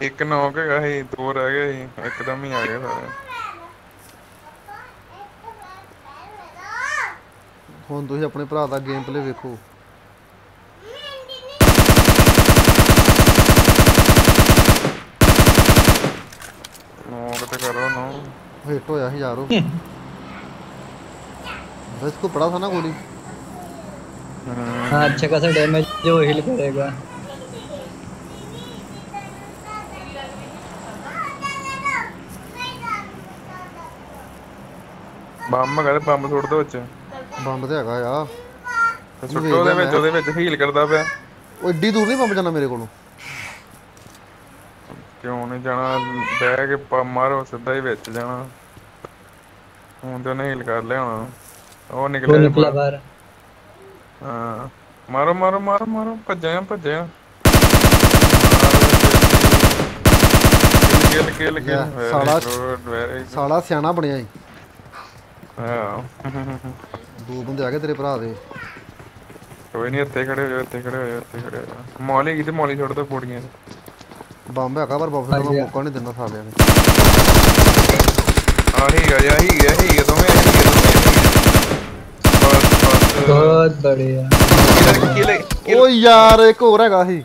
ਇੱਕ ਨੌਕ ਹੈਗਾ ਸੀ, ਦੋ ਰਹਿ ਗਏ ਸੀ, ਇੱਕਦਮ ਹੀ ਆ ਗਏ ਸਾਰੇ। ਹੁਣ ਤੁਸੀਂ ਆਪਣੇ ਭਰਾ ਦਾ ਗੇਮ ਪਲੇ ਵੇਖੋ। ਨੌਕ ਤੇ ਕਰੋ ਨਾ। ਹਿੱਟ ਹੋਇਆ ਸੀ ਯਾਰ ਉਹ। इसको पड़ा था ना गोली। हाँ अच्छा खासा डैमेज जो हिल करेगा। ਬੰਬ ਹੈਗਾ ਤੇ ਬੰਬ ਸੁੱਟ ਦੋ ਵਿੱਚ। ਬੰਬ ਤੇ ਹੈਗਾ ਆ। ਤੇ ਉਹਨੂੰ ਸੁੱਟੋ ਵੇਖ ਲਿਆ ਮੈਂ। ਉਹਦੇ ਵਿੱਚ ਹੀਲ ਕਰਦਾ ਪਿਆ। ਉਹ ਏਡੀ ਦੂਰ ਨਹੀਂ ਬੰਬ ਜਾਣਾ ਮੇਰੇ ਕੋਲੋਂ। ਕਿਉਂ ਨਹੀਂ ਜਾਣਾ, ਬਹਿ ਕੇ ਮਾਰੋ ਸਿੱਧਾ ਹੀ ਵਿੱਚ ਜਾਣਾ। ਹੁਣ ਤੇ ਉਹਨੇ ਹੀਲ ਕਰ ਲਿਆ ਹੋਣਾ। ਉਹ वो ਨਿਕਲਿਆ ਜੇ निकला ਬਾਹਰ। बाहर। ਹਾਂ ਮਾਰੋ ਮਾਰੋ ਮਾਰੋ ਮਾਰੋ, ਭੱਜਿਆ ਭੱਜਿਆ। ਕਿਲ ਕਿਲ ਕਿਲ, ਸਾਲਾ ਵੈਰੀ ਗੁੱਡ ਵੈਰੀ ਗੁੱਡ। ਸਾਲਾ ਸਿਆਣਾ ਬਣਿਆ ਈ। ਹਾਂ ਦੋ ਬੰਦੇ ਆ ਗਏ ਤੇਰੇ ਭਰਾ ਦੇ। ਕੋਈ ਨਹੀਂ, ਇੱਥੇ ਖੜੇ ਹੋ ਜਾਓ, ਇੱਥੇ ਖੜੇ ਹੋ ਜਾਓ, ਇੱਥੇ ਖੜੇ ਹੋ ਜਾਓ। ਮੌਲੀ ਹੈਗੀ ਤੇ ਮੌਲੀ ਸੁੱਟ ਦੋ ਪੌੜੀਆਂ 'ਚ। ਬੰਬ ਹੈਗਾ ਪਰ ਬੰਬ हाँ ਸੁੱਟਣ ਦਾ जी ਮੌਕਾ ਨਹੀਂ ਦਿੰਦਾ ਸਾਲਿਆਂ ਨੇ। ਆਹੀ ਗਿਆ ਦੋਵੇਂ ਦੋਵੇਂ। ਬਸ ਬਸ। बहुत बढ़िया। ਕਿਲ ਓ ਯਾਰ ਇੱਕ ਹੋਰ ਹੈਗਾ ਸੀ।